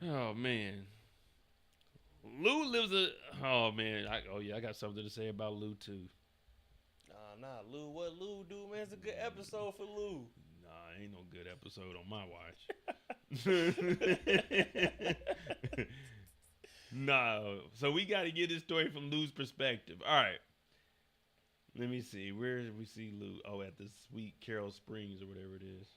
Oh man, Lou lives a. Oh man, I got something to say about Lou too. Nah, Lou. What Lou do, man? It's a good episode for Lou. Nah, ain't no good episode on my watch. No, so we got to get this story from Lou's perspective. All right, let me see. Where did we see Lou? Oh, at the Sweet Carol Springs or whatever it is.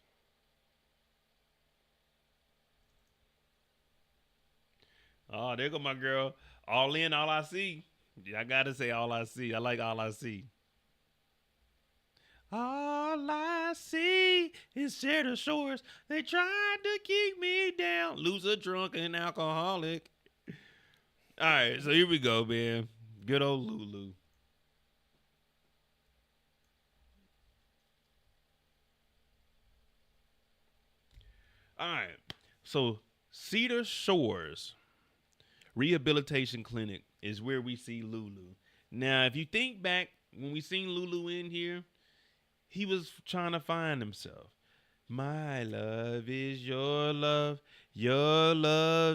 Oh, there go my girl. All in, all I see. Yeah, I gotta say all I see. I like all I see. All I see is shattered shores. They tried to keep me down. Loser, drunk, and alcoholic. All right, so here we go, man. Good old Lulu. All right, so Cedar Shores Rehabilitation Clinic is where we see Lulu. Now, if you think back when we seen Lulu in here, he was trying to find himself. My love is your love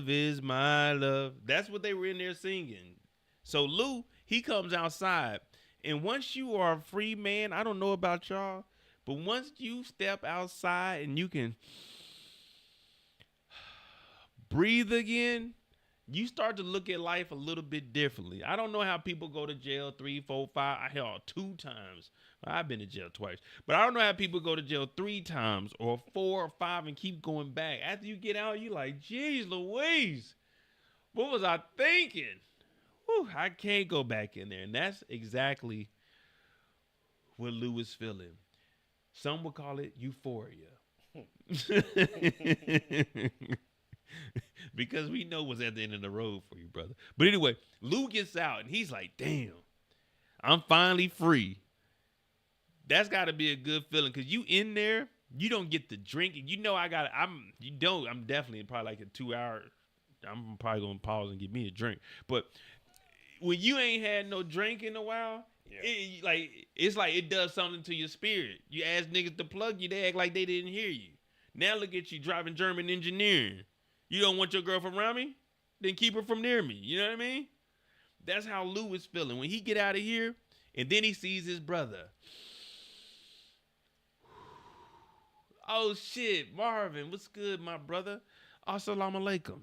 is my love. That's what they were in there singing. So Lou, he comes outside, and once you are a free man, I don't know about y'all, but once you step outside and you can breathe again, you start to look at life a little bit differently. I don't know how people go to jail 3, 4, 5, hell, 2 times. I've been to jail twice, but I don't know how people go to jail 3 times or 4 or 5 and keep going back. After you get out, you like, geez, Louise, what was I thinking? Whew, I can't go back in there, and that's exactly what Lou is feeling. Some would call it euphoria. Because we know what's at the end of the road for you, brother. But anyway, Lou gets out and he's like, damn, I'm finally free. That's got to be a good feeling because you in there, you don't get the drink. And you know, I'm definitely probably like a 2 hour. I'm probably going to pause and get me a drink. But when you ain't had no drink in a while, it's like it does something to your spirit. You ask niggas to plug you, they act like they didn't hear you. Now look at you driving German engineering. You don't want your girl from around me? Then keep her from near me. You know what I mean? That's how Lou is feeling. When he get out of here, and then he sees his brother. Oh shit, Marvin, what's good, my brother? Assalamu alaikum.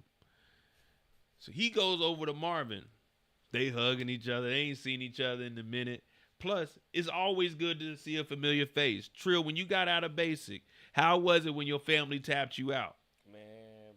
So he goes over to Marvin. They hugging each other. They ain't seen each other in a minute. Plus, it's always good to see a familiar face. Trill, when you got out of basic, how was it when your family tapped you out? Man,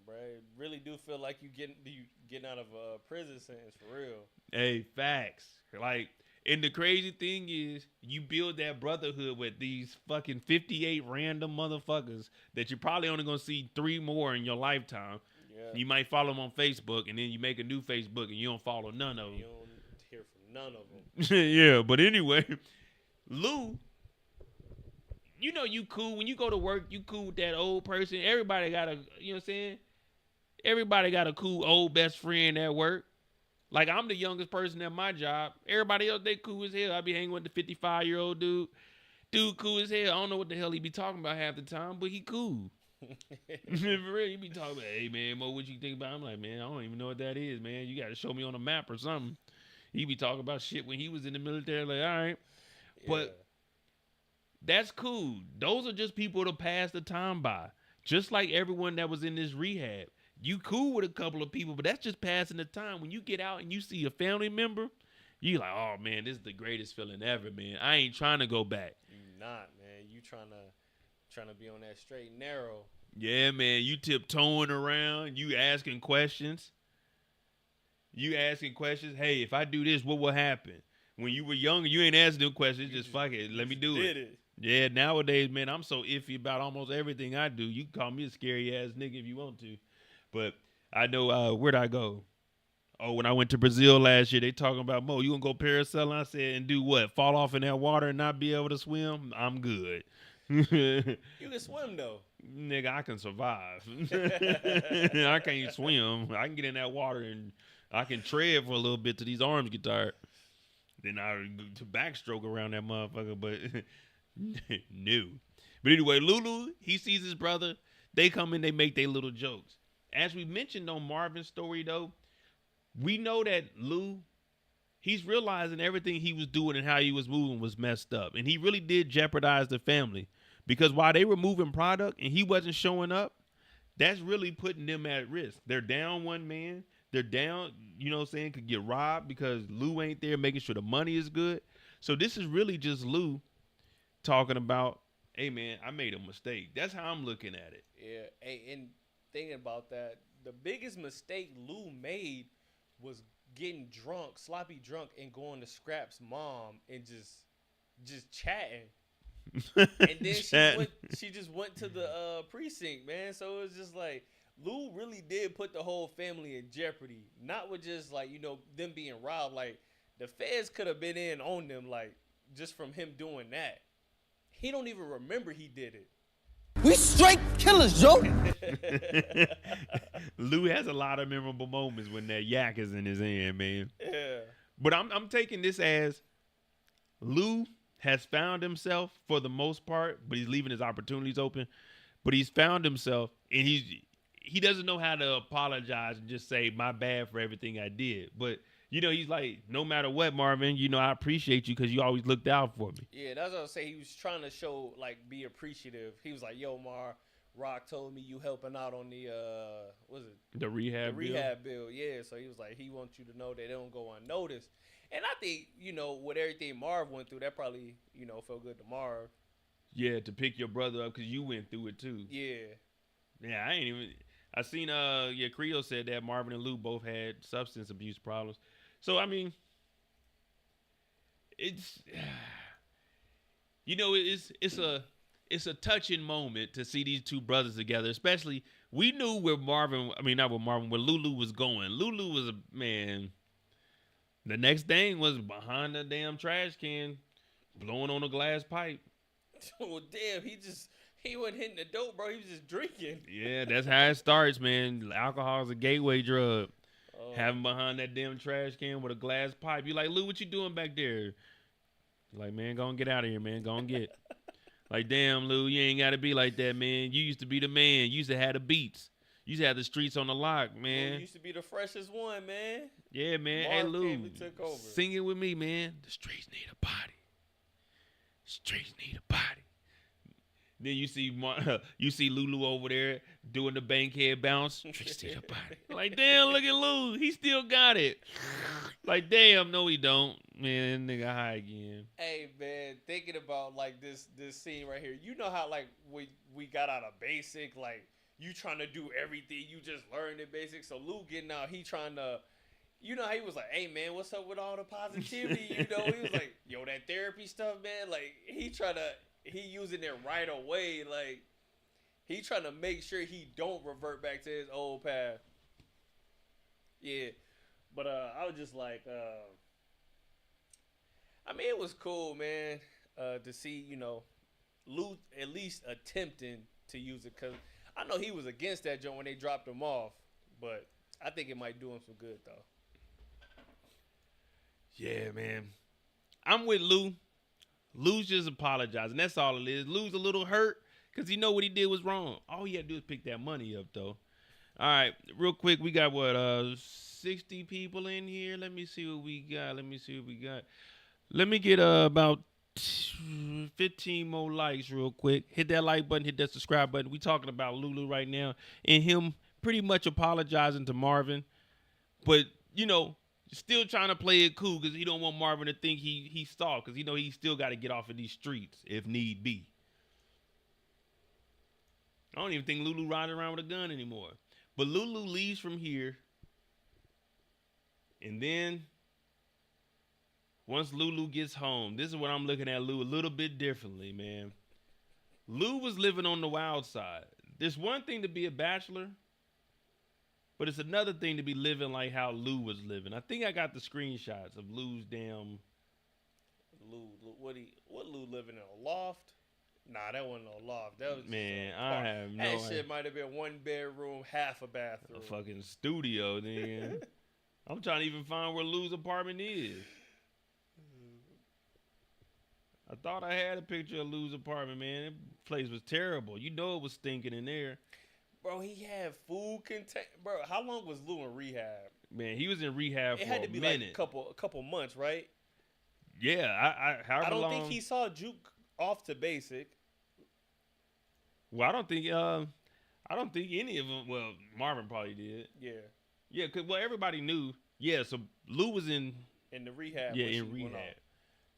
bro, really do feel like you getting out of a prison sentence for real. Hey, facts. Like, and the crazy thing is, you build that brotherhood with these fucking 58 random motherfuckers that you're probably only gonna see 3 more in your lifetime. Yeah, You might follow them on Facebook, and then you make a new Facebook, and you don't follow none of and them. you don't hear from none of them. Yeah, but anyway, Lou, you know you cool when you go to work. You cool with that old person. Everybody got a, you know what I'm saying? Everybody got a cool old best friend at work. Like I'm the youngest person at my job. Everybody else they cool as hell. I be hanging with the 55-year-old dude. Dude cool as hell. I don't know what the hell he be talking about half the time, but he cool. For real, he be talking about, hey man, Mo, what you think about? I'm like, man, I don't even know what that is, man. You got to show me on a map or something. He be talking about shit when he was in the military. Like, all right, Yeah, but that's cool. Those are just people to pass the time by. Just like everyone that was in this rehab. You cool with a couple of people, but that's just passing the time. When you get out and you see a family member, you like, oh man, this is the greatest feeling ever, man. I ain't trying to go back. you not, man. You trying to be on that straight and narrow. Yeah, man, you tiptoeing around, you asking questions. You asking questions. Hey, if I do this, what will happen? When you were younger, you ain't asking them questions. Just fuck it. Let me do Did it. it? Yeah, nowadays, man, I'm so iffy about almost everything I do. You can call me a scary ass nigga if you want to. But I know where'd I go? Oh, when I went to Brazil last year, they talking about Mo. You gonna go parasailing? I said, and do what? Fall off in that water and not be able to swim? I'm good. Nigga, You can swim though. I can survive. I can't swim. I can get in that water and I can tread for a little bit till these arms get tired. Then I to backstroke around that motherfucker, but no. But anyway, Lulu, he sees his brother. They come in, they make their little jokes. as we mentioned on Marvin's story, though, we know that Lou, he's realizing everything he was doing and how he was moving was messed up. And he really did jeopardize the family. Because while they were moving product and he wasn't showing up, that's really putting them at risk. They're down one man. They're down, you know what I'm saying, could get robbed because Lou ain't there making sure the money is good. So this is really just Lou talking about, hey, man, I made a mistake. That's how I'm looking at it. Yeah, hey, and thinking about that, the biggest mistake Lou made was getting drunk, sloppy drunk, and going to Scrap's mom and just chatting. And then she just went to the precinct, man. So it was just like Lou really did put the whole family in jeopardy. Not with just like, them being robbed. Like the feds could have been in on them, like just from him doing that. He don't even remember he did it. We straight killers, Joe. Lou has a lot of memorable moments when that yak is in his hand, man. Yeah. But I'm taking this as Lou has found himself for the most part, but he's leaving his opportunities open. But he's found himself, and he doesn't know how to apologize and just say my bad for everything I did. But he's like, no matter what, Marvin, I appreciate you because you always looked out for me. Yeah, that's what I was saying. He was trying to show, like, be appreciative. He was like, yo, Mar, Rock told me you helping out on the, The rehab bill? The rehab bill, yeah. So he was like, he wants you to know they don't go unnoticed. And I think, with everything Marv went through, that probably, felt good to Marv. Yeah, to pick your brother up because you went through it too. Yeah. Yeah, I seen, Creo said that Marvin and Lou both had substance abuse problems. So, I mean, it's, it's a touching moment to see these two brothers together, especially we knew where where Lulu was going. Lulu was man. The next thing was behind the damn trash can, blowing on a glass pipe. Oh, damn, he wasn't hitting the dope, bro. He was just drinking. Yeah, that's how it starts, man. Alcohol is a gateway drug. Having behind that damn trash can with a glass pipe. You like, Lou, what you doing back there? Like, man, go and get out of here, man. Go and get. Like, damn, Lou, you ain't got to be like that, man. You used to be the man. You used to have the beats. You used to have the streets on the lock, man. You used to be the freshest one, man. Yeah, man. Marv hey, Lou, took over. Sing it with me, man. The streets need a body. Streets need a body. Then you see Lulu over there doing the bankhead bounce. Streets need a body. Like, damn, look at Lou. He still got it. Like, damn, no, he don't. Man, that nigga high again. Hey, man, thinking about, like, this scene right here. You know how, like, we got out of basic, like, you trying to do everything. You just learned the basics. So Lou getting out, he trying to, how he was like, hey, man, what's up with all the positivity? He was like, yo, that therapy stuff, man. Like, he using it right away. Like, he trying to make sure he don't revert back to his old path. Yeah. But I was just like, it was cool, man, to see, Lou at least attempting to use it. Because I know he was against that joint when they dropped him off. But I think it might do him some good, though. Yeah, man. I'm with Lou. Lou's just apologizing. That's all it is. Lou's a little hurt because he know what he did was wrong. All he had to do is pick that money up, though. All right, real quick, we got 60 people in here. Let me see what we got. Let me get about 15 more likes real quick. Hit that like button, hit that subscribe button. We talking about Lulu right now and him pretty much apologizing to Marvin. But, still trying to play it cool because he don't want Marvin to think he stalled because he still got to get off of these streets if need be. I don't even think Lulu riding around with a gun anymore. But Lulu leaves from here. And then once Lulu gets home, this is what I'm looking at Lou a little bit differently, man. Lou was living on the wild side. There's one thing to be a bachelor, but it's another thing to be living like how Lou was living. I think I got the screenshots of Lou's damn. What Lou living in a loft? Nah, that wasn't a loft. That was man. I have no. That shit might have been one bedroom, half a bathroom. A fucking studio, then. I'm trying to even find where Lou's apartment is. I thought I had a picture of Lou's apartment, man. That place was terrible. It was stinking in there. Bro, he had food contain. Bro, how long was Lou in rehab? Man, he was in rehab It for had a to be minute. like a couple months, right? Yeah, however I don't long. think he saw Juke off to basic. Well, I don't think any of them. Well, Marvin probably did. Yeah, Yeah, cause everybody knew. Yeah, so Lou was in. in the rehab. Yeah, when she in went off. rehab.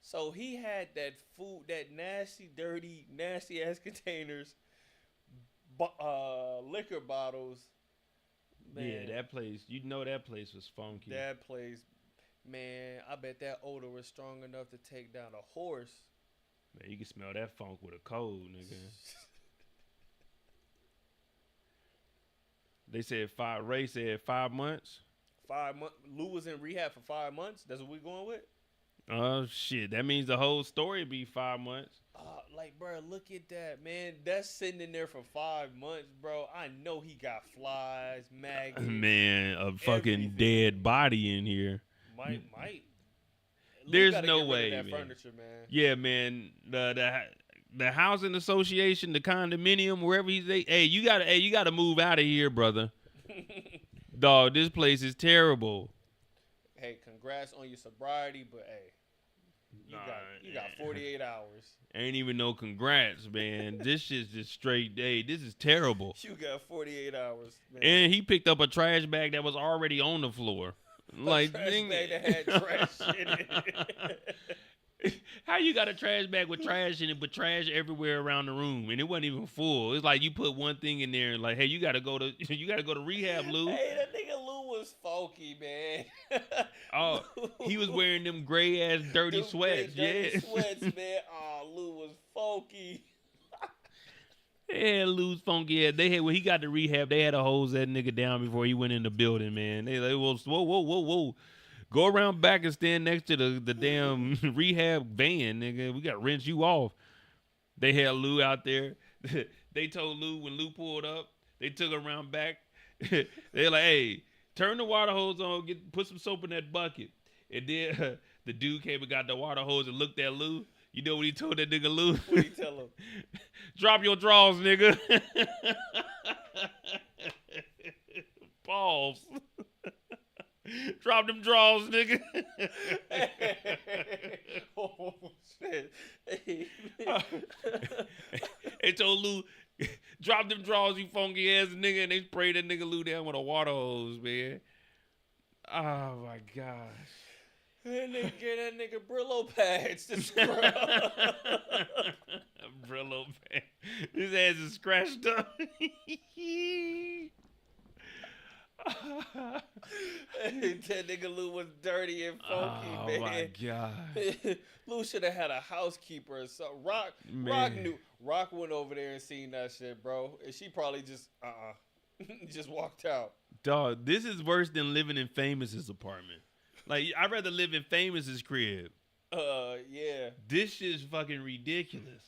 So he had that food, that nasty, dirty, nasty ass containers, liquor bottles. Man, Yeah, that place. You know that place was funky. that place, man. I bet that odor was strong enough to take down a horse. Man, you can smell that funk with a cold, nigga. Ray said 5 months. 5 months. Lou was in rehab for 5 months. That's what we going with. Oh shit, that means the whole story be 5 months. Like, bro, look at that, man. That's sitting in there for 5 months, bro. I know he got flies, maggots. Man, a fucking everything. dead body in here. Might. There's gotta no get rid of way, that man. furniture, man. Yeah, man. The housing association, the condominium, wherever he's at. Hey, you gotta move out of here, brother. Dog, this place is terrible. Hey, congrats on your sobriety, but hey, you got 48 hours. Ain't even no congrats, man. This shit's just straight. Hey, this is terrible. You got 48 hours, man. And he picked up a trash bag that was already on the floor. Like, trash bag that had trash in it. How you got a trash bag with trash in it, but trash everywhere around the room, and it wasn't even full? It's like you put one thing in there, and like, hey, you gotta go to rehab, Lou. Hey, that nigga Lou was funky, man. Oh, he was wearing them gray ass dirty Them sweats. dirty Yeah, sweats, man. Oh, Lou was funky. yeah, Lou's funky ass. They had when he got to rehab, they had to hose that nigga down before he went in the building, man. They like, whoa. Go around back and stand next to the damn rehab van, nigga. We got to rinse you off. They had Lou out there. They told Lou when Lou pulled up, they took her around back. They're like, hey, turn the water hose on, put some soap in that bucket. And then the dude came and got the water hose and looked at Lou. You know what he told that nigga Lou? What he tell him? Drop your drawers, nigga. Pause. Drop them drawers, nigga. Oh, shit. They told Lou, drop them drawers, you funky ass nigga, and they sprayed that nigga Lou down with a water hose, man. Oh my gosh. And they get that nigga Brillo pads to scrub. Brillo pad. His ass is scratched up. That nigga Lou was dirty and funky, man. Oh my god. Lou should have had a housekeeper or something. Rock went over there and seen that shit, bro. And she probably just just walked out. Dog, this is worse than living in Famous's apartment. Like, I'd rather live in Famous's crib. Yeah. This shit's fucking ridiculous.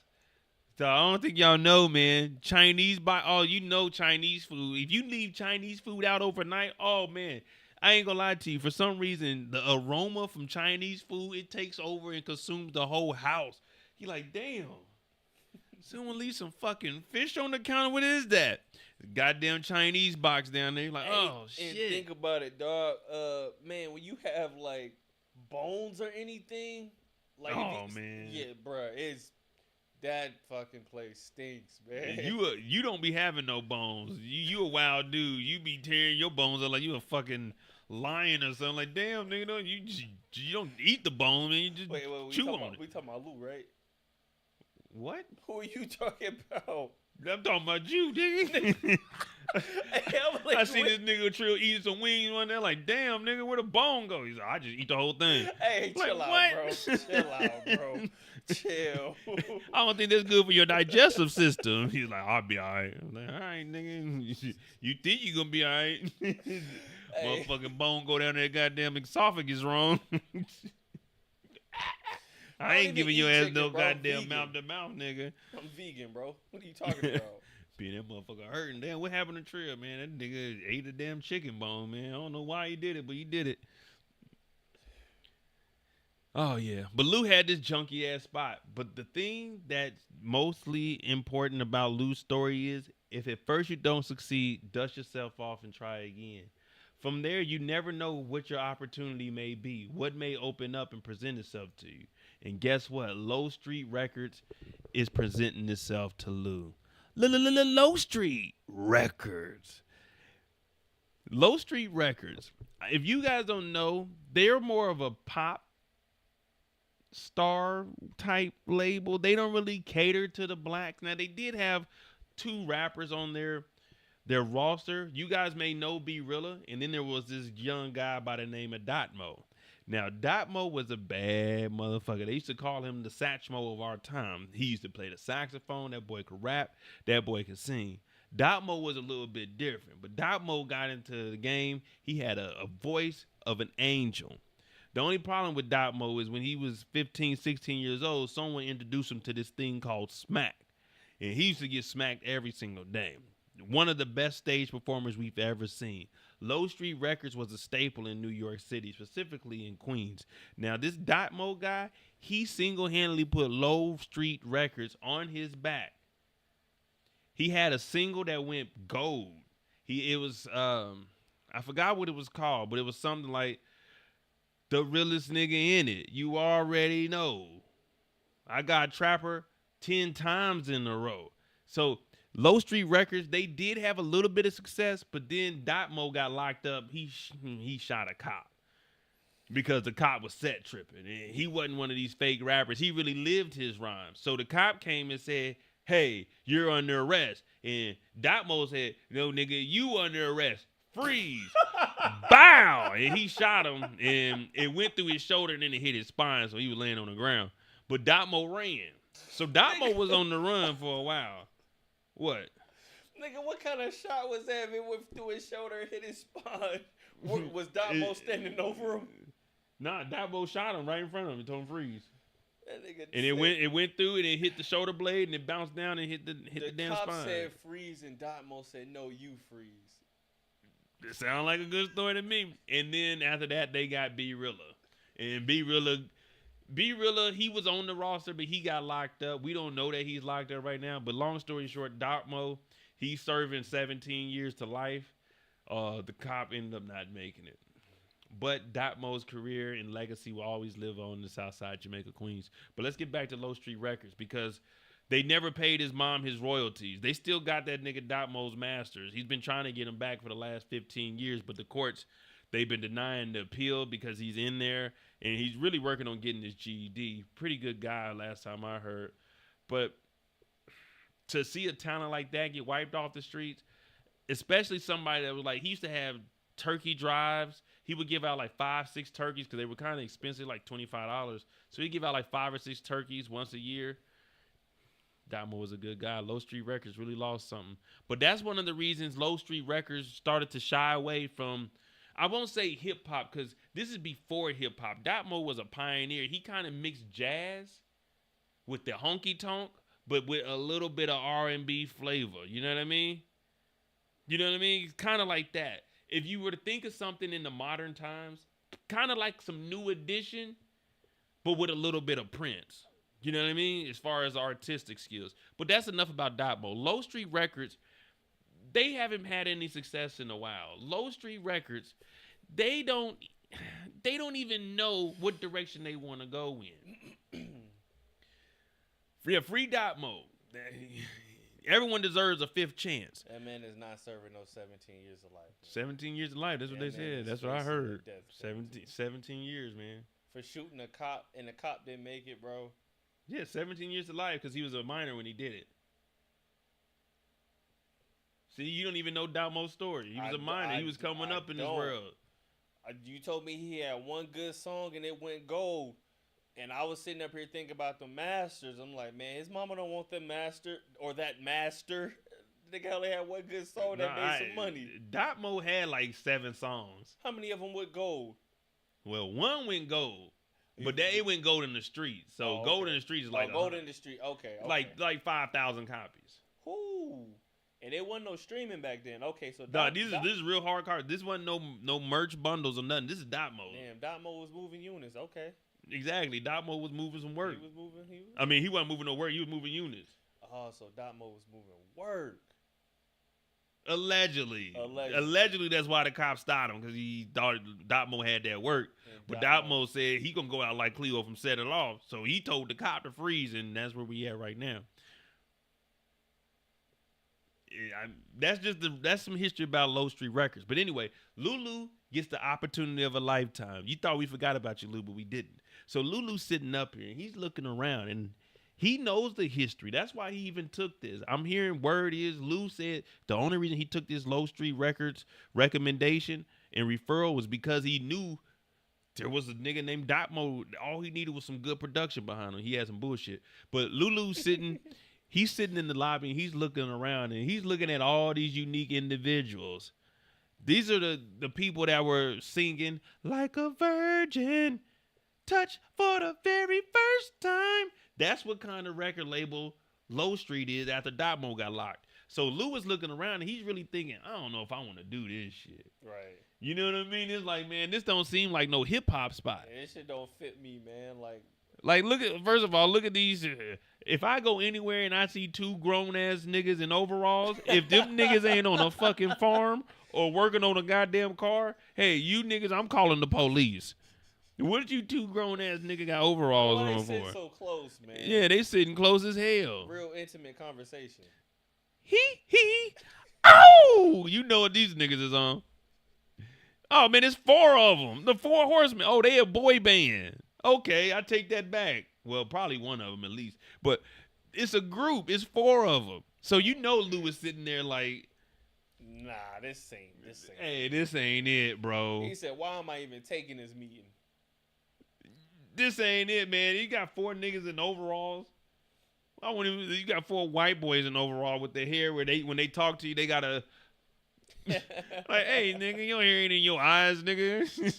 So I don't think y'all know, man. Chinese Chinese food. If you leave Chinese food out overnight, oh man, I ain't gonna lie to you. For some reason, the aroma from Chinese food, it takes over and consumes the whole house. You're like, damn. Someone leave some fucking fish on the counter. What is that? Goddamn Chinese box down there. You're like, oh shit. And think about it, dog. Man, when you have like bones or anything, like man. Yeah, bruh, it's that fucking place stinks, man. You don't be having no bones. You a wild dude. You be tearing your bones up like you a fucking lion or something. Like, damn, nigga, you don't eat the bone, man. You just chew on it. We talking about Lou, right? What? Who are you talking about? I'm talking about you, nigga. I seen this nigga Trill eating some wings one day. Like, damn, nigga, where the bone go? He's like, I just eat the whole thing. Hey, like, chill out, what? bro. Chill out, bro. Chill. I don't think that's good for your digestive system. He's like, I'll be all right. I'm like, all right, nigga. You think you gonna be all right? Hey. Motherfucking bone go down there, goddamn esophagus wrong. I ain't giving your ass no goddamn mouth to mouth, nigga. I'm vegan, bro. What are you talking about? Being that motherfucker hurting. Damn, what happened to Trill, man? That nigga ate a damn chicken bone, man. I don't know why he did it, but he did it. Oh, yeah. But Lou had this junky ass spot. But the thing that's mostly important about Lou's story is If at first you don't succeed, dust yourself off and try again. From there, you never know what your opportunity may be, what may open up and present itself to you. And guess what? Low Street Records is presenting itself to Lou. Low Street Records. Low Street Records. If you guys don't know, they're more of a pop star type label. They don't really cater to the blacks. Now, they did have 2 rappers on their roster. You guys may know B Rilla, and then there was this young guy by the name of Dotmo. Now, Dotmo was a bad motherfucker. They used to call him the Satchmo of our time. He used to play the saxophone. That boy could rap. That boy could sing. Dotmo was a little bit different, but Dotmo got into the game. He had a voice of an angel. The only problem with Dotmo is when he was 15, 16 years old, someone introduced him to this thing called smack. And he used to get smacked every single day. One of the best stage performers we've ever seen. Low Street Records was a staple in New York City, specifically in Queens. Now, this Dotmo guy, he single-handedly put Low Street Records on his back. He had a single that went gold. I forgot what it was called, but it was something like, "The realest nigga in it, you already know. I got Trapper 10 times in a row." So Low Street Records, they did have a little bit of success, but then Dotmo got locked up. He shot a cop because the cop was set tripping. And he wasn't one of these fake rappers. He really lived his rhymes. So the cop came and said, "Hey, you're under arrest." And Dotmo said, "No, nigga, you under arrest. Freeze." Bow! And he shot him, and it went through his shoulder, and then it hit his spine, so he was laying on the ground. But Dotmo ran. So Dotmo was on the run for a while. What? Nigga, what kind of shot was that? If it went through his shoulder and hit his spine, was Dotmo standing over him? Nah, Dotmo shot him right in front of him and told him freeze. That nigga And it went through and it hit the shoulder blade and it bounced down and hit the damn cop spine. said freeze and Dotmo said, "No, you freeze." It sounds like a good story to me. And then after that, they got B Rilla. And B Rilla, he was on the roster, but he got locked up. We don't know that he's locked up right now. But long story short, Dotmo, he's serving 17 years to life. The cop ended up not making it. But Dotmo's career and legacy will always live on the South Side, Jamaica, Queens. But let's get back to Low Street Records because they never paid his mom his royalties. They still got that nigga Dotmo's masters. He's been trying to get him back for the last 15 years, but the courts, they've been denying the appeal because he's in there, and he's really working on getting his GED. Pretty good guy last time I heard. But to see a talent like that get wiped off the streets, especially somebody that was like, he used to have turkey drives. He would give out like 5-6 turkeys because they were kind of expensive, like $25. So he'd give out like 5 or 6 turkeys once a year. Dotmo was a good guy. Low Street Records really lost something. But that's one of the reasons Low Street Records started to shy away from, I won't say hip-hop because this is before hip-hop. Dotmo was a pioneer. He kind of mixed jazz with the honky-tonk, but with a little bit of R&B flavor. You know what I mean? You know what I mean? It's kind of like that. If you were to think of something in the modern times, kind of like some New Edition, but with a little bit of Prince. You know what I mean? As far as artistic skills. But that's enough about Dotmo. Low Street Records, they haven't had any success in a while. Low Street Records, they don't even know what direction they want to go in. Free Dotmo. Everyone deserves a 5th chance. That man is not serving no 17 years of life. 17 years of life. That's what they said. That's what I heard. 17 years, man. For shooting a cop, and the cop didn't make it, bro. Yeah, 17 years to life because he was a minor when he did it. See, you don't even know Dotmo's story. He was a minor. He was coming up in this world. You told me he had one good song and it went gold. And I was sitting up here thinking about the masters. I'm like, man, his mama don't want them master or that master. The guy only had one good song that made some money. Dotmo had like 7 songs. How many of them went gold? Well, one went gold. But it went gold in the streets. So gold in the streets is like gold in the street. Okay. Like 5,000 copies. Whoo. And there wasn't no streaming back then. Okay, so this is real hard card. This wasn't no merch bundles or nothing. This is Dotmo. Damn, Dotmo was moving units. Okay. Exactly. Dotmo was moving some work. He was moving. I mean, he wasn't moving no work. He was moving units. Oh, so Dotmo was moving work. Allegedly. Allegedly. Allegedly, that's why the cops stopped him, because he thought Dotmo had that work. But Dotmo said he gonna go out like Cleo from Set It Off. So he told the cop to freeze, and that's where we at right now. That's some history about Low Street Records. But anyway, Lulu gets the opportunity of a lifetime. You thought we forgot about you, Lou, but we didn't. So Lulu's sitting up here, and he's looking around, and he knows the history. That's why he even took this. I'm hearing word is Lou said the only reason he took this Low Street Records recommendation and referral was because he knew there was a nigga named Dotmo. All he needed was some good production behind him. He had some bullshit. But Lulu's sitting, he's sitting in the lobby, and he's looking around, and he's looking at all these unique individuals. These are the people that were singing like a virgin, touch for the very first time. That's what kind of record label Low Street is after Dotmo got locked. So Lou is looking around, and he's really thinking, I don't know if I want to do this shit. Right. You know what I mean? It's like, man, this don't seem like no hip hop spot. Yeah, this shit don't fit me, man. Like, first of all, look at these. If I go anywhere and I see two grown ass niggas in overalls, if them niggas ain't on a fucking farm or working on a goddamn car, hey, you niggas, I'm calling the police. What you two grown ass nigga got overalls why on they sit for? so close, man? Yeah, they sitting close as hell. Real intimate conversation. Oh, you know what these niggas is on. Oh, man, it's 4 of them. The 4 horsemen. Oh, they a boy band. Okay, I take that back. Well, probably one of them at least. But it's a group. It's 4 of them. So you know Lou is sitting there like, nah, this ain't. Hey, this ain't it, bro. He said, why am I even taking this meeting? This ain't it, man. You got 4 niggas in overalls. You got 4 white boys in overall with their hair where when they talk to you, they gotta like, hey, nigga, you don't hear it in your eyes, nigga.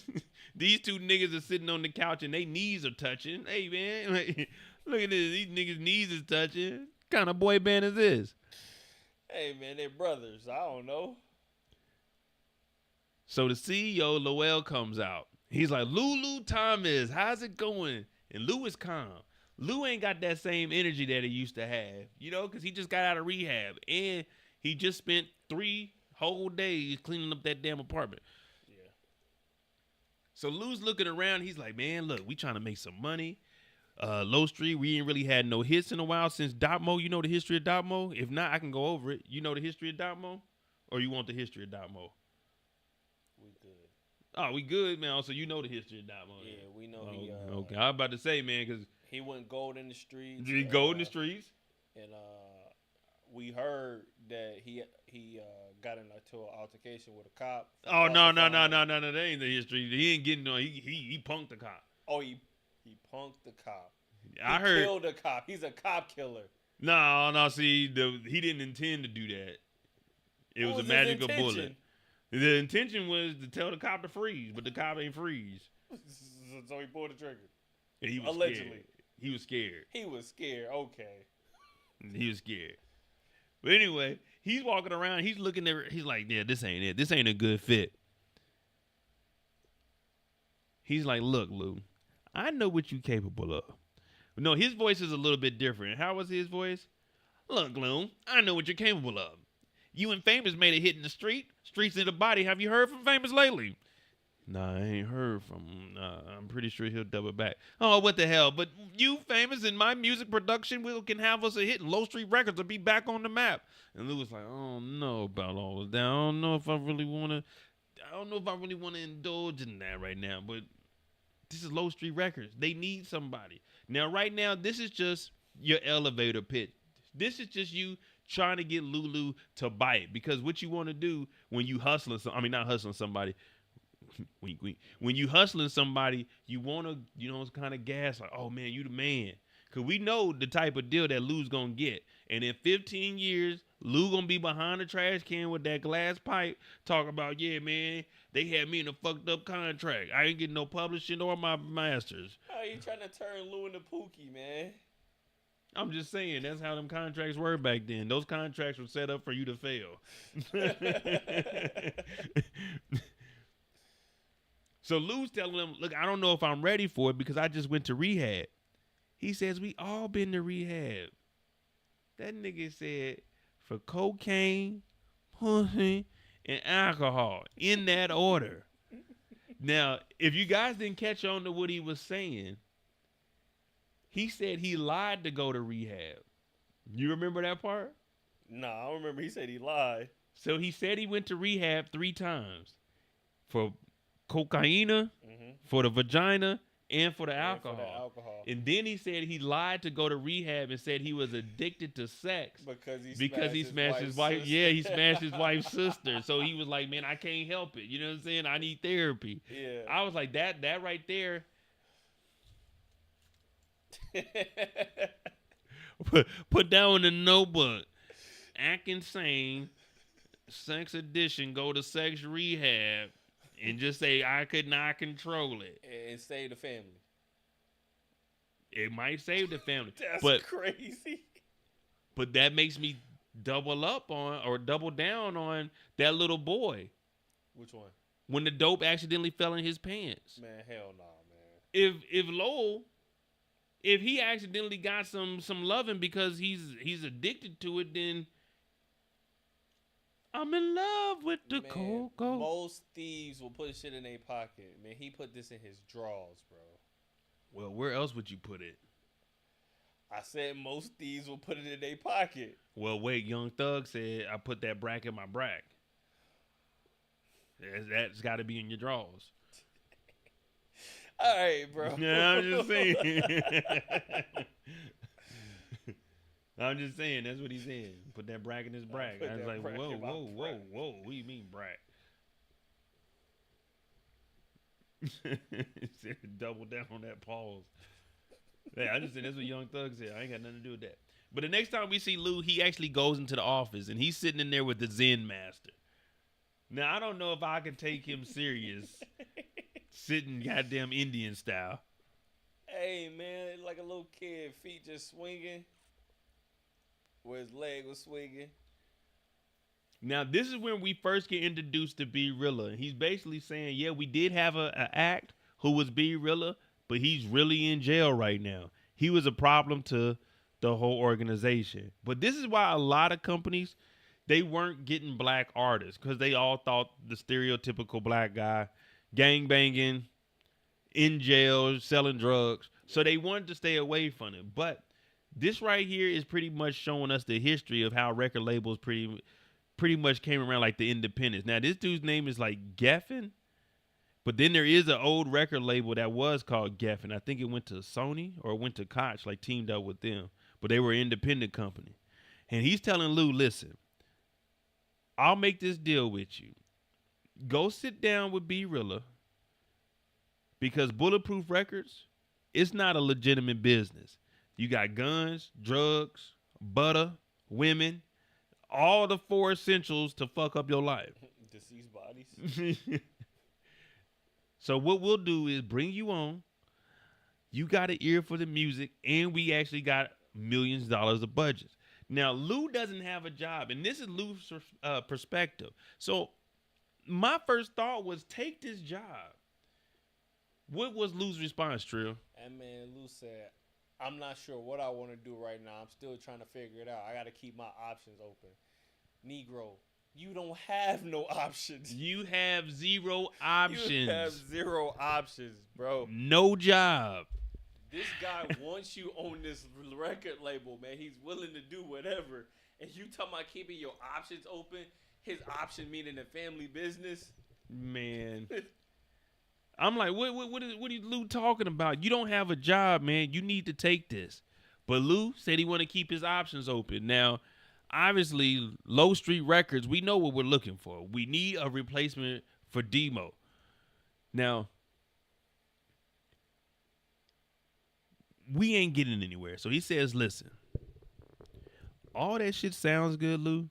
These 2 niggas are sitting on the couch and their knees are touching. Hey, man, like, look at this. These niggas' knees is touching. What kind of boy band is this? Hey, man, they're brothers. I don't know. So the CEO, Lowell, comes out. He's like, Lulu Thomas, how's it going? And Lou is calm. Lou ain't got that same energy that he used to have, you know, because he just got out of rehab. And he just spent 3 whole days cleaning up that damn apartment. Yeah. So Lou's looking around. He's like, man, look, we trying to make some money. Low Street, we ain't really had no hits in a while since Dotmo. You know the history of Dotmo? If not, I can go over it. You know the history of Dotmo? Or you want the history of Dotmo? We good. Oh, we good, man. So you know the history of Dotmo. Yeah, we know okay, I was about to say, man, because he went gold in the streets. gold in the streets. And we heard that he got into an altercation with a cop. Oh, no. That ain't the history. He ain't getting no. He punked the cop. Oh, he punked the cop. I heard. Killed the cop. He's a cop killer. No. See, he didn't intend to do that. It was a magical bullet. The intention was to tell the cop to freeze, but the cop ain't freeze. So he pulled the trigger. And he was allegedly. Scared. He was scared. He was scared. Okay. He was scared. But anyway, he's walking around. He's looking there. He's like, yeah, this ain't it. This ain't a good fit. He's like, look, Lou, I know what you capable of. No, his voice is a little bit different. How was his voice? Look, Lou, I know what you're capable of. You and Famous made a hit in the streets in the body. Have you heard from Famous lately? Nah, I ain't heard from him. Nah, I'm pretty sure he'll double back. Oh, what the hell? But you, Famous, in my music production can have us a hit, and Low Street Records will be back on the map. And Lou was like, I don't know about all of that. I don't know if I really want to indulge in that right now. But this is Low Street Records. They need somebody. Now, right now, this is just your elevator pitch. This is just you trying to get Lulu to bite. Because what you want to do when you not hustling somebody, wink, wink. When you hustling somebody, you want to, kind of gas like, oh man, you the man. Because we know the type of deal that Lou's going to get. And in 15 years, Lou going to be behind the trash can with that glass pipe talking about, yeah, man, they had me in a fucked up contract. I ain't getting no publishing or my masters. How you trying to turn Lou into Pookie, man? I'm just saying, that's how them contracts were back then. Those contracts were set up for you to fail. So Lou's telling him, look, I don't know if I'm ready for it because I just went to rehab. He says, we all been to rehab. That nigga said, for cocaine, pussy, and alcohol in that order. Now, if you guys didn't catch on to what he was saying, he said he lied to go to rehab. You remember that part? Nah, I don't remember. He said he lied. So he said he went to rehab 3 times for cocaine, for the vagina, and for the alcohol. And then he said he lied to go to rehab and said he was addicted to sex because he smashed his wife. Yeah, he smashed his wife's sister. So he was like, man, I can't help it. You know what I'm saying? I need therapy. Yeah. I was like, that right there. Put that in the notebook. Act insane. Sex addiction. Go to sex rehab. And just say, I could not control it. And save the family. It might save the family. That's crazy. But that makes me double down on that little boy. Which one? When the dope accidentally fell in his pants. Man, hell no, man. If Lowell, if he accidentally got some loving because he's addicted to it, then I'm in love with the cocoa. Most thieves will put shit in their pocket. Man, he put this in his drawers, bro. Well, where else would you put it? I said most thieves will put it in their pocket. Well, wait, Young Thug said I put that brack in my brack. That's got to be in your drawers. All right, bro. Yeah, I'm just saying. I'm just saying, that's what he's saying. Put that brack in his brack. I was like, whoa. What do you mean brack? Double down on that pause. Yeah, I just said that's what Young Thug said. I ain't got nothing to do with that. But the next time we see Lou, he actually goes into the office and he's sitting in there with the Zen master. Now, I don't know if I can take him serious sitting goddamn Indian style. Hey, man, like a little kid, feet just swinging. Where his leg was swinging. Now, this is when we first get introduced to B Rilla. He's basically saying, yeah, we did have an act who was B Rilla, but he's really in jail right now. He was a problem to the whole organization. But this is why a lot of companies, they weren't getting black artists because they all thought the stereotypical black guy, gang banging, in jail, selling drugs. So they wanted to stay away from it. But this right here is pretty much showing us the history of how record labels pretty much came around like the independents. Now, this dude's name is like Geffen, but then there is an old record label that was called Geffen. I think it went to Sony or it went to Koch, like teamed up with them, but they were an independent company. And he's telling Lou, listen, I'll make this deal with you. Go sit down with B Rilla because Bulletproof Records, it's not a legitimate business. You got guns, drugs, butter, women, all the 4 essentials to fuck up your life. Deceased bodies. So what we'll do is bring you on. You got an ear for the music, and we actually got millions of dollars of budgets. Now, Lou doesn't have a job, and this is Lou's perspective. So my first thought was take this job. What was Lou's response, Trill? And man, Lou said, I'm not sure what I want to do right now. I'm still trying to figure it out. I got to keep my options open. Negro, you don't have no options. You have 0 options. You have 0 options, bro. No job. This guy wants you on this record label, man. He's willing to do whatever. And you talking about keeping your options open? His option meaning the family business? Man. I'm like, what is Lou talking about? You don't have a job, man. You need to take this. But Lou said he want to keep his options open. Now, obviously, Low Street Records, we know what we're looking for. We need a replacement for Demo. Now, we ain't getting anywhere. So he says, listen, all that shit sounds good, Lou.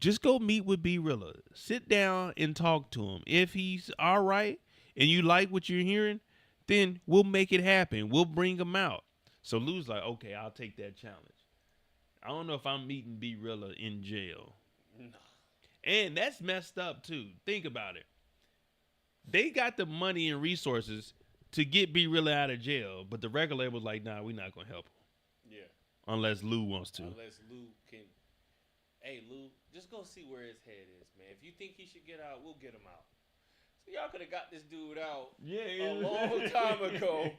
Just go meet with B Rilla. Sit down and talk to him. If he's all right, and you like what you're hearing, then we'll make it happen. We'll bring him out. So Lou's like, okay, I'll take that challenge. I don't know if I'm meeting B Rilla in jail. No. And that's messed up too. Think about it. They got the money and resources to get B Rilla out of jail, but the record label's like, nah, we're not gonna help him. Yeah. Unless Lou wants to. Unless Lou can. hey, Lou, just go see where his head is, man. If you think he should get out, we'll get him out. So y'all could have got this dude out a long time ago.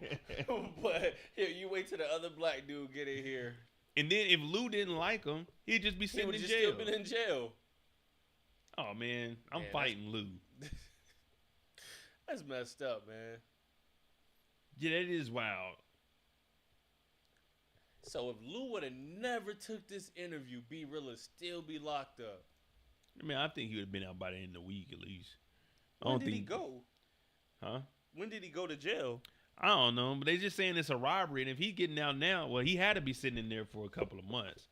But here, you wait till the other black dude get in here. And then if Lou didn't like him, he'd just be sitting in jail. He would just still been in jail. Oh, man. I'm fighting Lou. That's messed up, man. Yeah, that is wild. So if Lou would have never took this interview, B Real would still be locked up. I mean, I think he would have been out by the end of the week at least. When did he go? Huh? When did he go to jail? I don't know, but they just saying it's a robbery, and if he's getting out now, well, he had to be sitting in there for a couple of months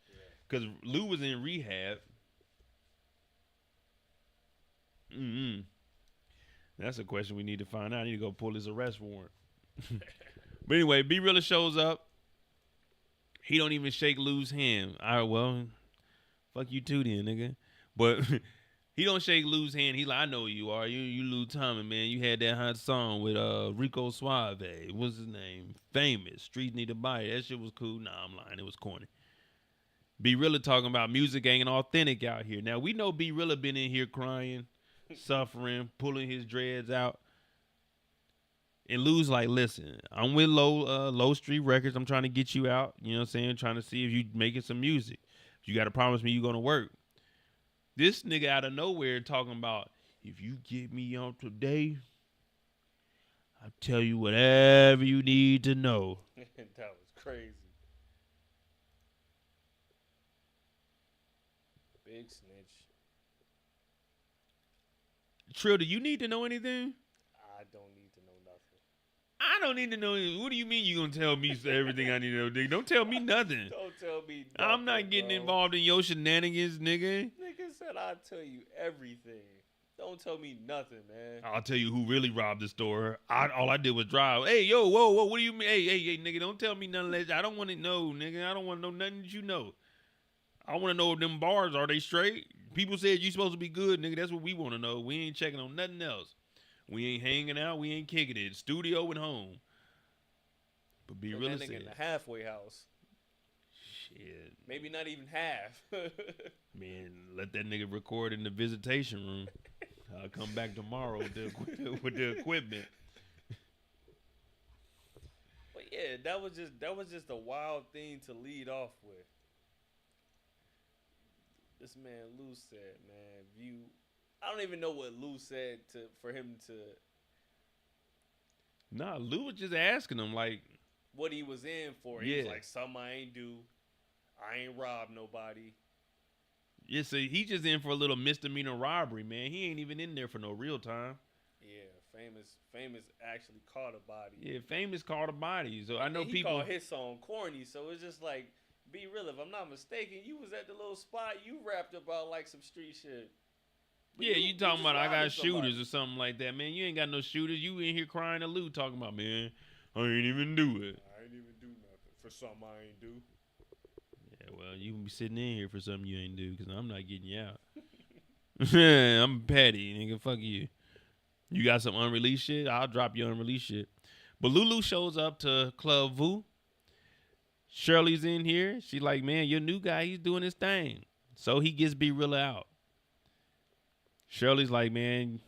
because Lou was in rehab. That's a question we need to find out. I need to go pull his arrest warrant. But anyway, B Real shows up. He don't even shake Lou's hand. All right, well, fuck you too then, nigga. But he don't shake Lou's hand. He like, I know who you are. You Lou Tommy, man. You had that hot song with Rico Suave. What's his name? Famous. Streets Need to Buy It. That shit was cool. Nah, I'm lying. It was corny. B Real talking about music ain't authentic out here. Now, we know B Real been in here crying, suffering, pulling his dreads out. And Lou's like, listen, I'm with Low Street Records. I'm trying to get you out. You know what I'm saying? Trying to see if you making some music. You got to promise me you're going to work. This nigga out of nowhere talking about, if you get me on today, I'll tell you whatever you need to know. That was crazy. Big snitch. Trill, do you need to know anything? I don't need to know nothing. I don't need to know anything. What do you mean you going to tell me everything I need to know, nigga? Don't tell me nothing. Don't tell me nothing, I'm not getting involved in your shenanigans, nigga. Nigga said I'll tell you everything. Don't tell me nothing, man. I'll tell you who really robbed the store. All I did was drive. Hey, yo, whoa, what do you mean? Hey, nigga, don't tell me none of that. I don't want to know, nigga. I don't want to know nothing that you know. I want to know if them bars, are they straight? People said you supposed to be good, nigga. That's what we want to know. We ain't checking on nothing else. We ain't hanging out. We ain't kicking it. Studio and home. But be real, that nigga in the halfway house. Shit. Maybe not even half. Man, let that nigga record in the visitation room. I'll come back tomorrow with the equipment. But yeah, that was just a wild thing to lead off with. This man Lou said, man, I don't even know what Lou said for him to. Nah, Lou was just asking him like what he was in for. He was like, something I ain't do. I ain't robbed nobody. Yeah, so he just in for a little misdemeanor robbery, man. He ain't even in there for no real time. Yeah, famous actually caught a body. Yeah, famous caught a body. So I know he called his song corny. So it's just like, be real. If I'm not mistaken, you was at the little spot. You rapped about like some street shit. But yeah, you talking about I got shooters or something like that, man. You ain't got no shooters. You in here crying to Lou talking about, man, I ain't even do it. I ain't even do nothing for something I ain't do. Yeah, well, you can be sitting in here for something you ain't do because I'm not getting you out. I'm petty, nigga. Fuck you. You got some unreleased shit? I'll drop your unreleased shit. But Lulu shows up to Club Vu. Shirley's in here. She like, man, your new guy, he's doing his thing. So he gets B Real out. Shirley's like, man,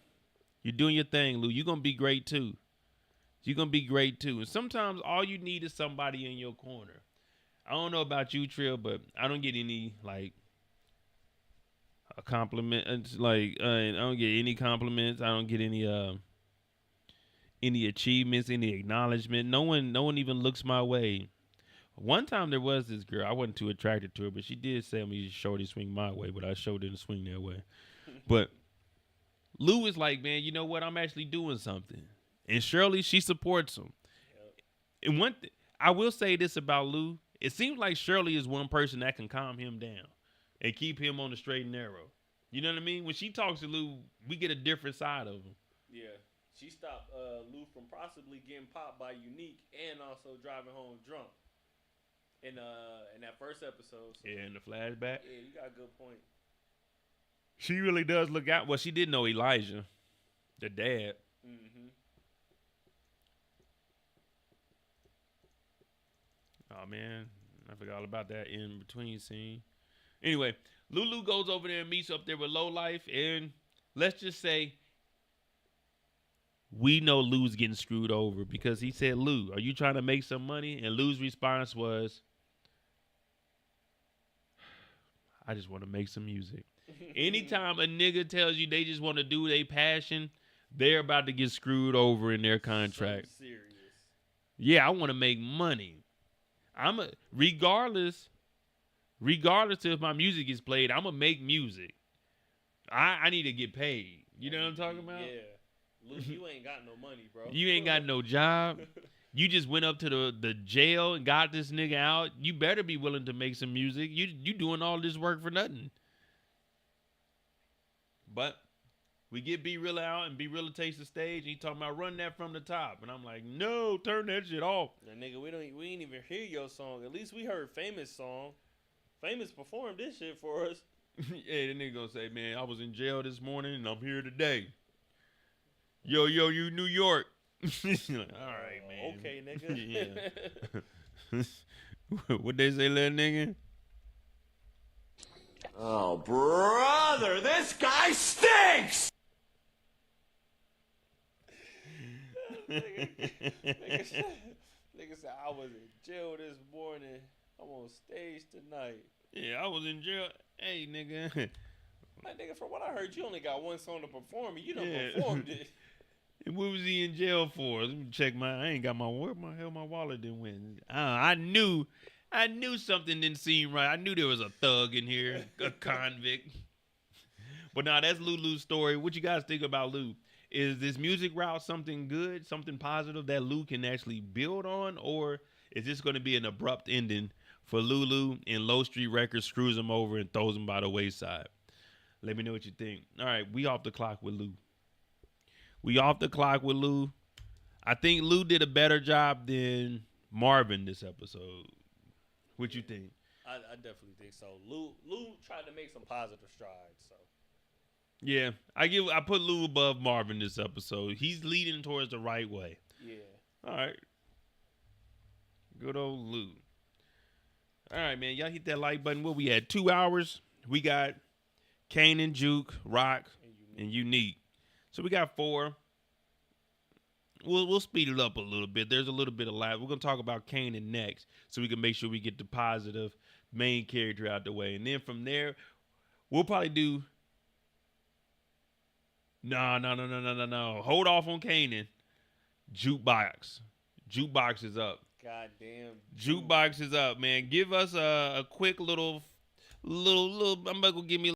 you're doing your thing, Lou. You're going to be great too. You're going to be great too. And sometimes all you need is somebody in your corner. I don't know about you, Trill, but I don't get any, like, a compliment. Like, I don't get any compliments. I don't get any achievements, any acknowledgement. No one even looks my way. One time there was this girl. I wasn't too attracted to her, but she did say me, shorty, swing my way, but I sure didn't swing that way. But Lou is like, man, you know what? I'm actually doing something. And Shirley, she supports him. Yep. And I will say this about Lou. It seems like Shirley is one person that can calm him down and keep him on the straight and narrow. You know what I mean? When she talks to Lou, we get a different side of him. Yeah. She stopped Lou from possibly getting popped by Unique and also driving home drunk. In that first episode. So. Yeah, in the flashback. Yeah, you got a good point. She really does look out. Well, she did know Elijah, the dad. Mm-hmm. Oh, man. I forgot all about that in between scene. Anyway, Lulu goes over there and meets up there with Low Life, and let's just say we know Lou's getting screwed over because he said, Lou, are you trying to make some money? And Lou's response was, I just want to make some music. Anytime a nigga tells you they just want to do their passion, they're about to get screwed over in their contract. So serious. Yeah, I want to make money. Regardless if my music is played, I'm gonna make music. I need to get paid. You know what I'm talking about? Yeah. Lou, you ain't got no money, bro. You ain't got no job. You just went up to the jail and got this nigga out. You better be willing to make some music. You doing all this work for nothing. But we get B Real out, and B Real takes the stage, and he talking about run that from the top. And I'm like, no, turn that shit off. Now, nigga, we ain't even hear your song. At least we heard Famous song. Famous performed this shit for us. Yeah, the nigga gonna say, man, I was in jail this morning, and I'm here today. Yo, you New York. Like, all right, man. Okay, nigga. Yeah. What they say, little nigga? Oh, brother, this guy stinks! Nigga said, I was in jail this morning. I'm on stage tonight. Yeah, I was in jail. Hey, nigga. Like, nigga, from what I heard, you only got one song to perform, and you done Yeah. performed it. What was he in jail for? Let me check I ain't got where my hell my wallet didn't win. I knew something didn't seem right. I knew there was a thug in here, a convict. But now that's Lulu's story. What you guys think about Lou? Is this music route something good, something positive that Lou can actually build on? Or is this going to be an abrupt ending for Lulu and Low Street Records screws him over and throws him by the wayside? Let me know what you think. All right, we off the clock with Lou. I think Lou did a better job than Marvin this episode. What you think? I definitely think so. Lou tried to make some positive strides. So Yeah, I put Lou above Marvin this episode. He's leading towards the right way. yeah. All right. Good old Lou. All right, man. Y'all hit that like button. What we had? 2 hours. We got Kanan, Juke, Rock, and Unique. So we got 4. We'll speed it up a little bit. There's a little bit of lag. We're gonna talk about Kanan next, so we can make sure we get the positive main character out the way, and then from there, we'll probably do. No. Hold off on Kanan. Jukebox. Jukebox is up. Goddamn. Jukebox is up, man. Give us a quick little. I'm about to give me